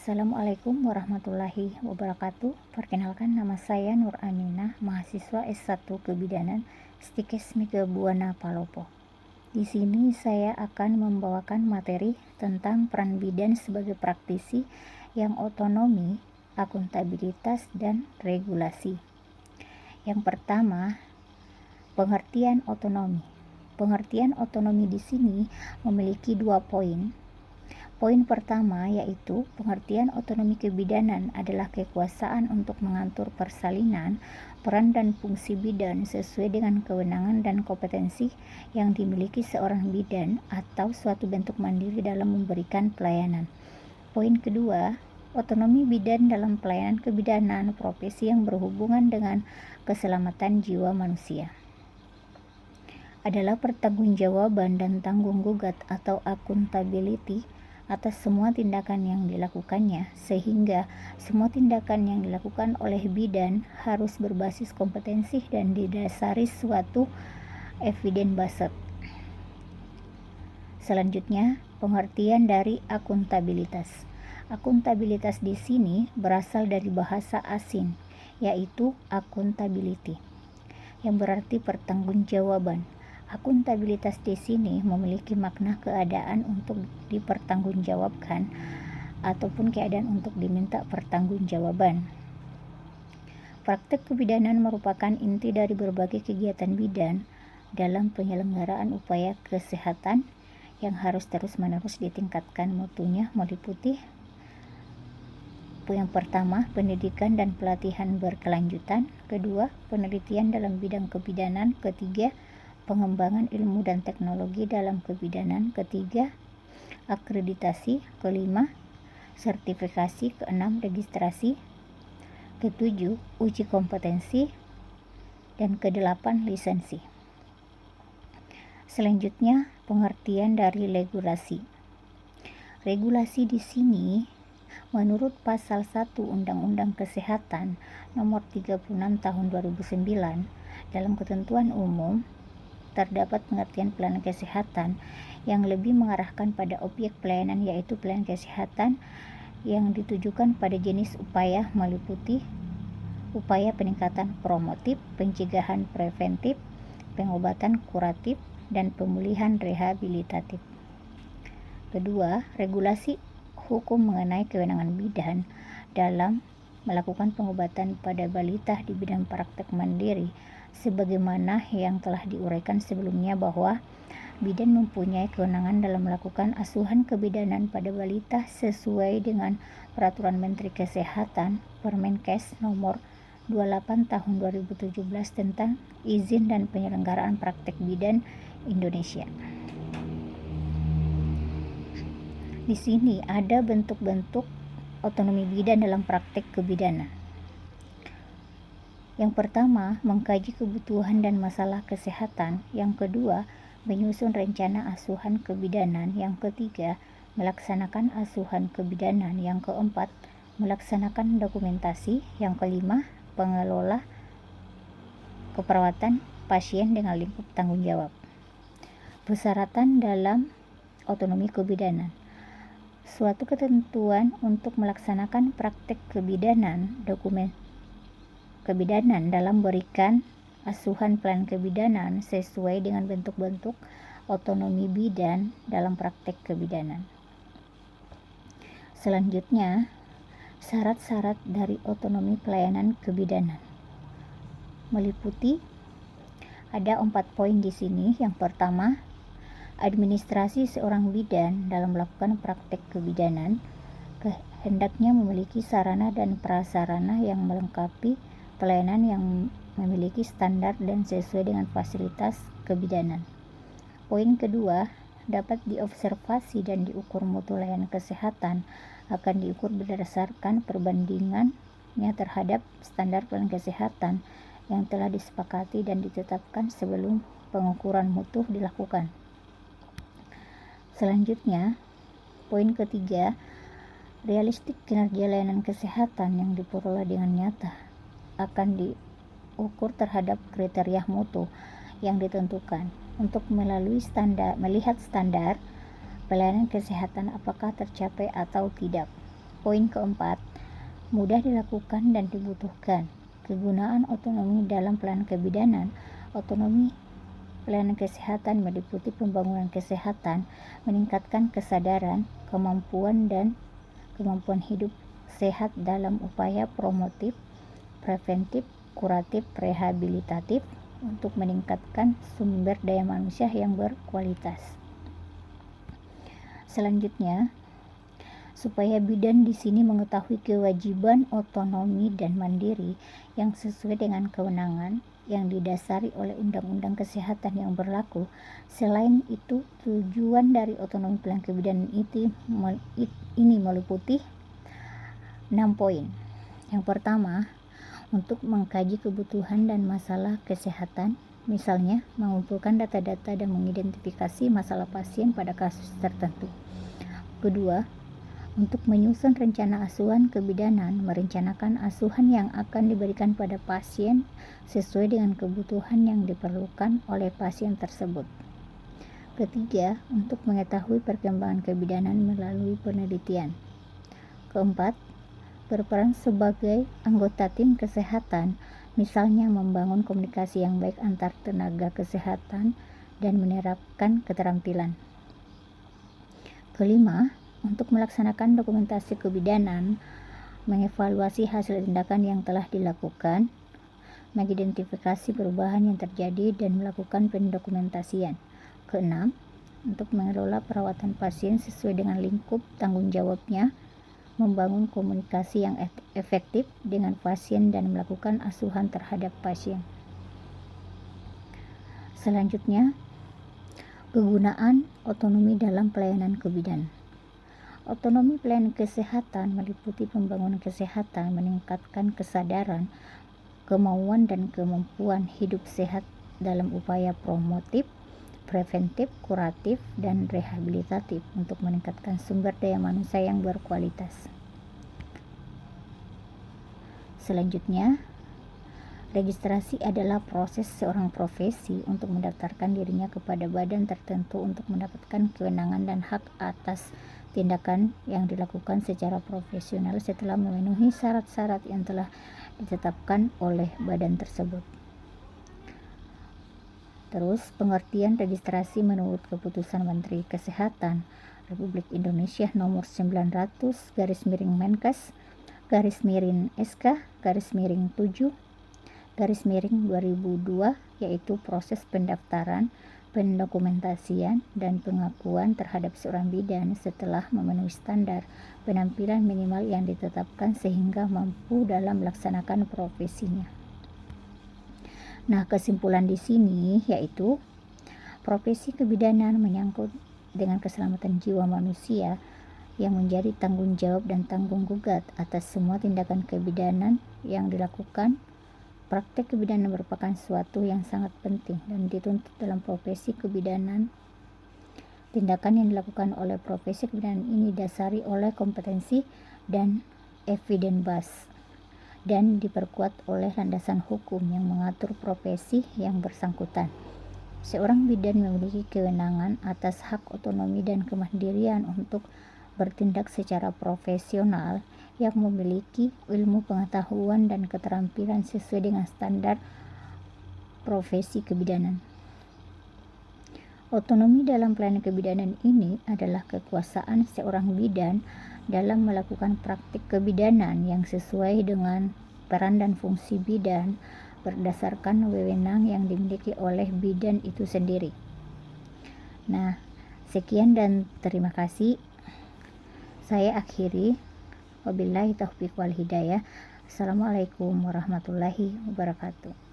Assalamualaikum warahmatullahi wabarakatuh. Perkenalkan, nama saya Nur Aminah, mahasiswa S1 Kebidanan Stikes Mika Buana Palopo. Di sini saya akan membawakan materi tentang peran bidan sebagai praktisi yang otonomi, akuntabilitas, dan regulasi. Yang pertama, pengertian otonomi. Pengertian otonomi di sini memiliki 2 poin. Poin pertama yaitu pengertian otonomi kebidanan adalah kekuasaan untuk mengatur persalinan, peran dan fungsi bidan sesuai dengan kewenangan dan kompetensi yang dimiliki seorang bidan atau suatu bentuk mandiri dalam memberikan pelayanan. Poin kedua, otonomi bidan dalam pelayanan kebidanan, profesi yang berhubungan dengan keselamatan jiwa manusia, adalah pertanggungjawaban dan tanggung gugat atau accountability atas semua tindakan yang dilakukannya, sehingga semua tindakan yang dilakukan oleh bidan harus berbasis kompetensi dan didasari suatu evidence-based. Selanjutnya, pengertian dari akuntabilitas. Akuntabilitas di sini berasal dari bahasa asing, yaitu accountability, yang berarti pertanggungjawaban. Akuntabilitas di sini memiliki makna keadaan untuk dipertanggungjawabkan ataupun keadaan untuk diminta pertanggungjawaban. Praktek kebidanan merupakan inti dari berbagai kegiatan bidan dalam penyelenggaraan upaya kesehatan yang harus terus-menerus ditingkatkan mutunya, meliputi yang pertama, pendidikan dan pelatihan berkelanjutan. Kedua, penelitian dalam bidang kebidanan. Ketiga, pengembangan ilmu dan teknologi dalam kebidanan. Ketiga, akreditasi. Kelima, sertifikasi. Keenam, registrasi. Ketujuh, uji kompetensi. Dan kedelapan, lisensi. Selanjutnya, pengertian dari regulasi. Regulasi di sini menurut pasal 1 Undang-Undang Kesehatan nomor 36 tahun 2009, dalam ketentuan umum terdapat pengertian pelayanan kesehatan yang lebih mengarahkan pada objek pelayanan, yaitu pelayanan kesehatan yang ditujukan pada jenis upaya, meliputi upaya peningkatan promotif, pencegahan preventif, pengobatan kuratif, dan pemulihan rehabilitatif. Kedua, regulasi hukum mengenai kewenangan bidan dalam melakukan pengobatan pada balita di bidang praktek mandiri, sebagaimana yang telah diuraikan sebelumnya bahwa bidan mempunyai kewenangan dalam melakukan asuhan kebidanan pada balita sesuai dengan Peraturan Menteri Kesehatan Permenkes nomor 28 tahun 2017 tentang izin dan penyelenggaraan praktek bidan Indonesia. Di sini ada bentuk-bentuk otonomi bidan dalam praktek kebidanan. Yang pertama, mengkaji kebutuhan dan masalah kesehatan. Yang kedua, menyusun rencana asuhan kebidanan. Yang ketiga, melaksanakan asuhan kebidanan. Yang keempat, melaksanakan dokumentasi. Yang kelima, pengelola keperawatan pasien dengan lingkup tanggung jawab. Persyaratan dalam otonomi kebidanan. Suatu ketentuan untuk melaksanakan praktek kebidanan, dokumen kebidanan dalam berikan asuhan pelayanan kebidanan sesuai dengan bentuk-bentuk otonomi bidan dalam praktek kebidanan. Selanjutnya, syarat-syarat dari otonomi pelayanan kebidanan meliputi ada 4 poin di sini. Yang pertama, administrasi seorang bidan dalam melakukan praktek kebidanan hendaknya memiliki sarana dan prasarana yang melengkapi pelayanan yang memiliki standar dan sesuai dengan fasilitas kebidanan. Poin kedua, dapat diobservasi dan diukur mutu layanan kesehatan akan diukur berdasarkan perbandingannya terhadap standar pelayanan kesehatan yang telah disepakati dan ditetapkan sebelum pengukuran mutu dilakukan. Selanjutnya, poin ketiga, realistik kinerja layanan kesehatan yang diperoleh dengan nyata akan diukur terhadap kriteria mutu yang ditentukan untuk melihat standar pelayanan kesehatan apakah tercapai atau tidak. Poin keempat, mudah dilakukan dan dibutuhkan. Kegunaan otonomi dalam pelayanan kebidanan. Otonomi pelayanan kesehatan meliputi pembangunan kesehatan, meningkatkan kesadaran, kemampuan hidup sehat dalam upaya promotif, preventif, kuratif, rehabilitatif untuk meningkatkan sumber daya manusia yang berkualitas. Selanjutnya, supaya bidan di sini mengetahui kewajiban otonomi dan mandiri yang sesuai dengan kewenangan yang didasari oleh Undang-Undang Kesehatan yang berlaku. Selain itu, tujuan dari otonomi pelayanan kebidanan ini meliputi 6 poin. Yang pertama, untuk mengkaji kebutuhan dan masalah kesehatan, misalnya mengumpulkan data-data dan mengidentifikasi masalah pasien pada kasus tertentu. Kedua, untuk menyusun rencana asuhan kebidanan, merencanakan asuhan yang akan diberikan pada pasien sesuai dengan kebutuhan yang diperlukan oleh pasien tersebut. Ketiga, untuk mengetahui perkembangan kebidanan melalui penelitian. Keempat, berperan sebagai anggota tim kesehatan, misalnya membangun komunikasi yang baik antar tenaga kesehatan dan menerapkan keterampilan. Kelima, untuk melaksanakan dokumentasi kebidanan, mengevaluasi hasil tindakan yang telah dilakukan, mengidentifikasi perubahan yang terjadi dan melakukan pendokumentasian. Keenam, untuk mengelola perawatan pasien sesuai dengan lingkup tanggung jawabnya, membangun komunikasi yang efektif dengan pasien dan melakukan asuhan terhadap pasien. Selanjutnya, kegunaan otonomi dalam pelayanan kebidanan. Otonomi pelayanan kesehatan meliputi pembangunan kesehatan, meningkatkan kesadaran, kemauan dan kemampuan hidup sehat dalam upaya promotif, preventif, kuratif, dan rehabilitatif untuk meningkatkan sumber daya manusia yang berkualitas. Selanjutnya, registrasi adalah proses seorang profesi untuk mendaftarkan dirinya kepada badan tertentu untuk mendapatkan kewenangan dan hak atas tindakan yang dilakukan secara profesional setelah memenuhi syarat-syarat yang telah ditetapkan oleh badan tersebut. Terus, pengertian registrasi menurut Keputusan Menteri Kesehatan Republik Indonesia Nomor 900/Menkes SK/7/2002, yaitu proses pendaftaran, pendokumentasian, dan pengakuan terhadap seorang bidan setelah memenuhi standar penampilan minimal yang ditetapkan sehingga mampu dalam melaksanakan profesinya. Nah, kesimpulan di sini yaitu profesi kebidanan menyangkut dengan keselamatan jiwa manusia yang menjadi tanggung jawab dan tanggung gugat atas semua tindakan kebidanan yang dilakukan. Praktek kebidanan merupakan suatu yang sangat penting dan dituntut dalam profesi kebidanan. Tindakan yang dilakukan oleh profesi kebidanan ini didasari oleh kompetensi dan evidence base dan diperkuat oleh landasan hukum yang mengatur profesi yang bersangkutan. Seorang bidan memiliki kewenangan atas hak otonomi dan kemandirian untuk bertindak secara profesional yang memiliki ilmu pengetahuan dan keterampilan sesuai dengan standar profesi kebidanan. Otonomi dalam pelayanan kebidanan ini adalah kekuasaan seorang bidan dalam melakukan praktik kebidanan yang sesuai dengan peran dan fungsi bidan berdasarkan wewenang yang dimiliki oleh bidan itu sendiri. Nah, sekian dan terima kasih. Saya akhiri. Wabillahi taufiq wal hidayah. Assalamualaikum warahmatullahi wabarakatuh.